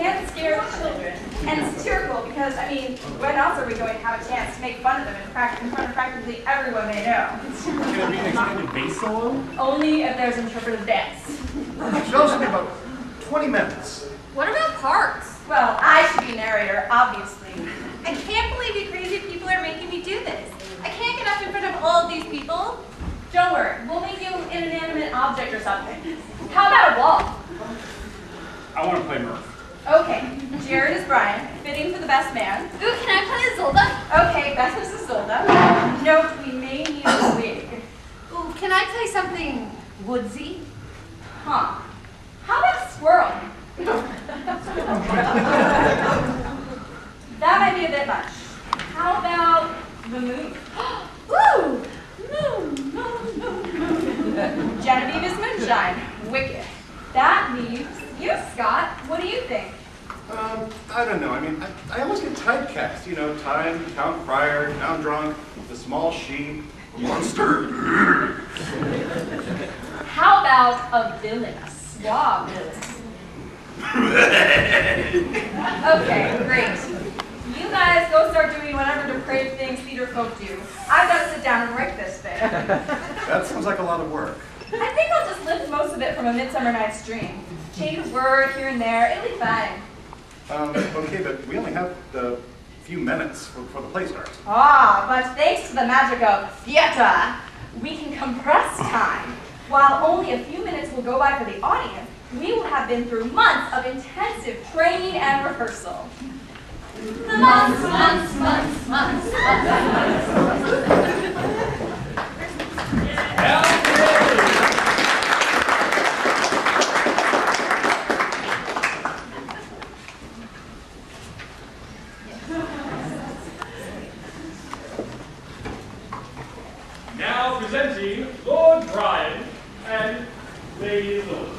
can't scare the children. And satirical because, I mean, when else are we going to have a chance to make fun of them in front of practically everyone they know? Can it be an extended bass solo? Only if there's interpretive dance. It should also be about 20 minutes. What about parts? Well, I should be narrator, obviously. I can't believe you crazy people are making me do this. I can't get up in front of all of these people. Don't worry, we'll make you an inanimate object or something. How about a wall? I want to play Murph. Okay, Jared is Brian, fitting for the best man. Ooh, can I play Isolde? Okay, best is Isolde. Note, we may need a wig. Ooh, can I play something woodsy? Huh. How about a squirrel? That might be a bit much. How about the moon? Ooh! Moon. Genevieve is moonshine. Wicked. That leaves you, Scott. What do you think? I don't know. I mean, I almost get typecast. You know, time, Count Friar, Count Drunk, the small sheep, monster. How about a villain? A suave villain. Okay, great. You guys go start doing whatever depraved things theater folk do. I've got to sit down and write this thing. That sounds like a lot of work. I think I'll just lift most of it from A Midsummer Night's Dream. Change a word here and there, it'll be fine. Okay, but we only have a few minutes before the play starts. Ah, but thanks to the magic of theater, we can compress time. While only a few minutes will go by for the audience, we will have been through months of intensive training and rehearsal. Months. Now presenting Lord Brian and Lady Isolde.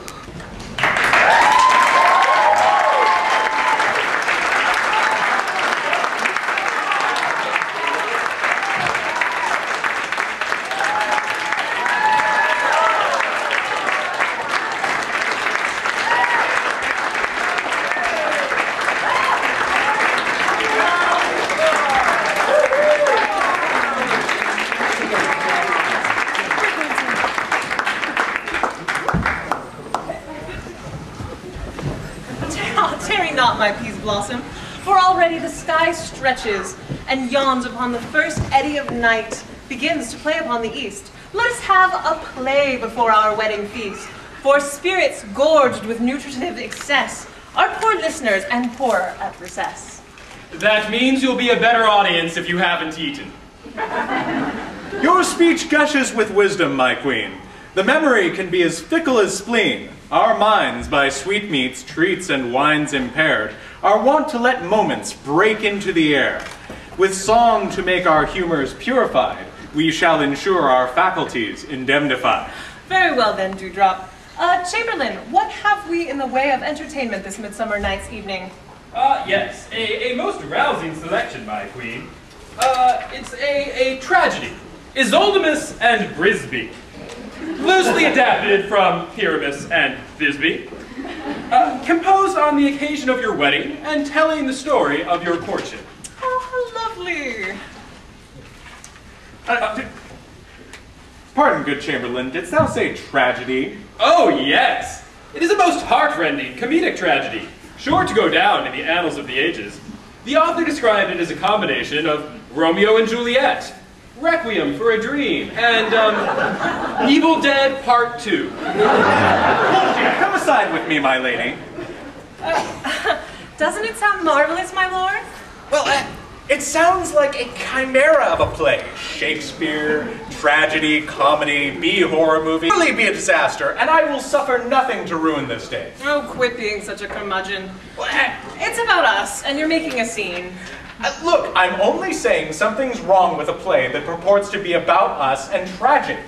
My peas blossom, for already the sky stretches and yawns upon the first eddy of night, begins to play upon the east. Let us have a play before our wedding feast, for spirits gorged with nutritive excess are poor listeners and poorer at recess. That means you'll be a better audience if you haven't eaten. Your speech gushes with wisdom, my queen. The memory can be as fickle as spleen. Our minds, by sweetmeats, treats, and wines impaired, are wont to let moments break into the air. With song to make our humors purified, we shall ensure our faculties indemnified. Very well then, Dewdrop. Chamberlain, what have we in the way of entertainment this Midsummer Night's evening? Yes, a most rousing selection, my queen. It's a tragedy. Isoldemus and Brisby. Loosely adapted from Pyramus and Thisbe. Composed on the occasion of your wedding and telling the story of your courtship. Oh, lovely. Pardon, good Chamberlain, didst thou say tragedy? Oh, yes. It is a most heartrending comedic tragedy, sure to go down in the annals of the ages. The author described it as a combination of Romeo and Juliet, Requiem for a Dream, and Evil Dead Part 2. Come aside with me, my lady. Doesn't it sound marvelous, my lord? Well, it sounds like a chimera of a play. Shakespeare, tragedy, comedy, B-horror movie. Really be a disaster, and I will suffer nothing to ruin this day. Oh, quit being such a curmudgeon. It's about us, and you're making a scene. Look, I'm only saying something's wrong with a play that purports to be about us and tragic.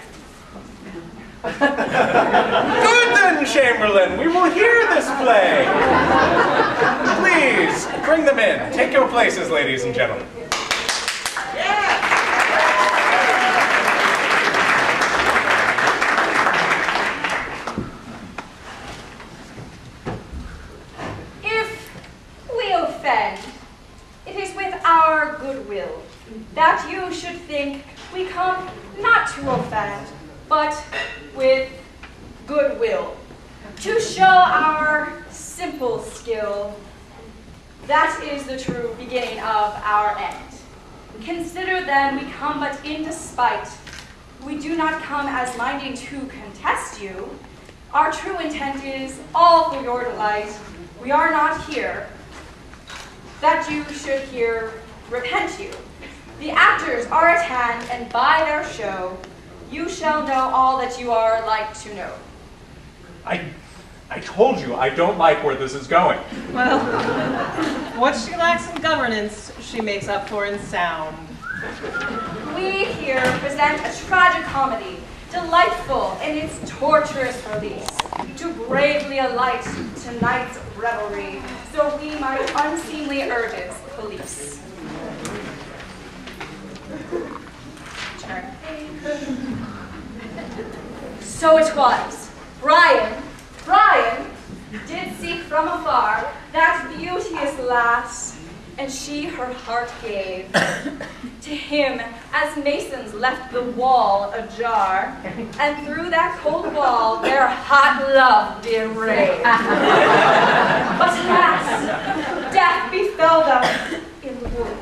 Good then, Chamberlain, we will hear this play. Please, bring them in. Take your places, ladies and gentlemen. If offend. It is with our goodwill that you should think we come not to offend, but with goodwill, to show our simple skill. That is the true beginning of our end. Consider then we come but in despite. We do not come as minding to contest you. Our true intent is all for your delight. We are not here that you should here repent you. The actors are at hand, and by their show, you shall know all that you are like to know. I told you, I don't like where this is going. Well, what she lacks in governance, she makes up for in sound. We here present a tragicomedy, delightful in its torturous release, to bravely alight tonight's revelry, so we might unseemly urges police. Turn. So it was. Brian did seek from afar that beauteous lass, and she her heart gave to him as masons left the wall ajar, and through that cold wall their hot love did rave. But alas, death befell them in the wood,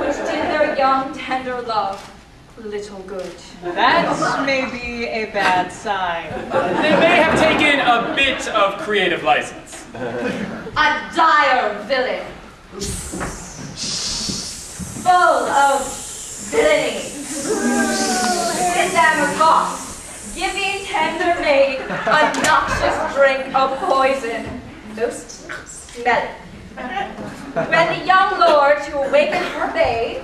which did their young tender love little good. That may be a bad sign. They may have taken a bit of creative license. A dire villain, full of villainy, in them goss, giving tender maid a noxious drink of poison, most smelling. When the young lord to awaken her babe,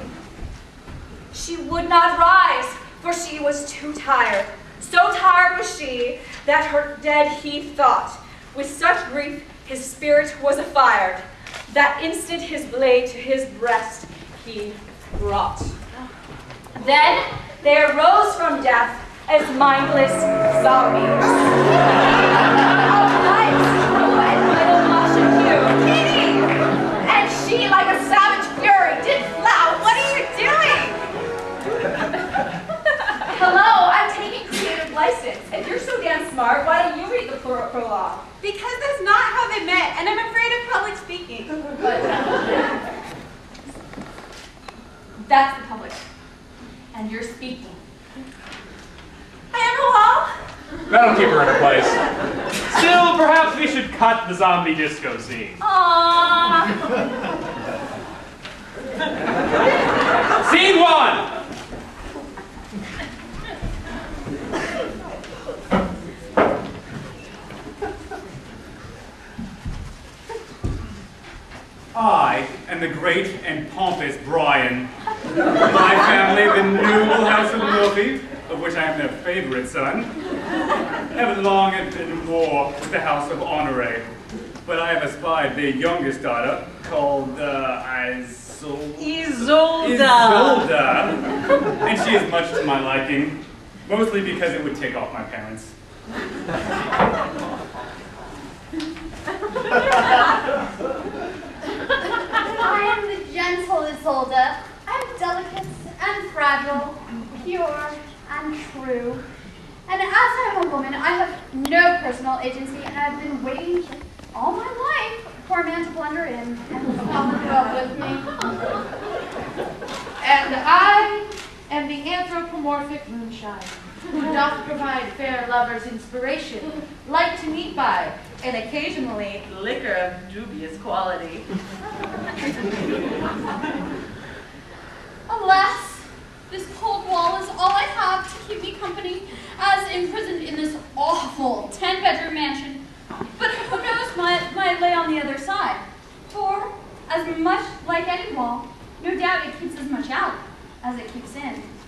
she would not rise, for she was too tired. So tired was she, that her dead he thought. With such grief his spirit was affired, that instant his blade to his breast he brought. Then they arose from death as mindless zombies. Of life, and little Masha Q, Kitty! And she, like a savage fury, did flout. What are you doing? Hello, I'm taking creative license. If you're so damn smart, why don't you read the prologue? Because that's not how they met, and I'm afraid of public speaking. But, that's the public. And you're speaking. I am a wall. That'll keep her in her place. Still, perhaps we should cut the zombie disco scene. Aww. Scene 1! I am the great and pompous Brian. My family, the noble house of Murphy, of which I am their favorite son, have long been war with the house of Honore. But I have espied their youngest daughter, called Isolde. Isolde. And she is much to my liking, mostly because it would tick off my parents. I am the gentle Isolde. I'm delicate and fragile, pure and true. And as I am a woman, I have no personal agency, and I've been waiting all my life for a man to blunder in and fall in love with me. And I am the anthropomorphic moonshine, who doth provide fair lovers inspiration, light to meet by, and occasionally liquor of dubious quality. Alas, this cold wall is all I have to keep me company, as imprisoned in this awful 10-bedroom mansion. But who knows what might lay on the other side? For, as much like any wall, no doubt it keeps as much out as it keeps in.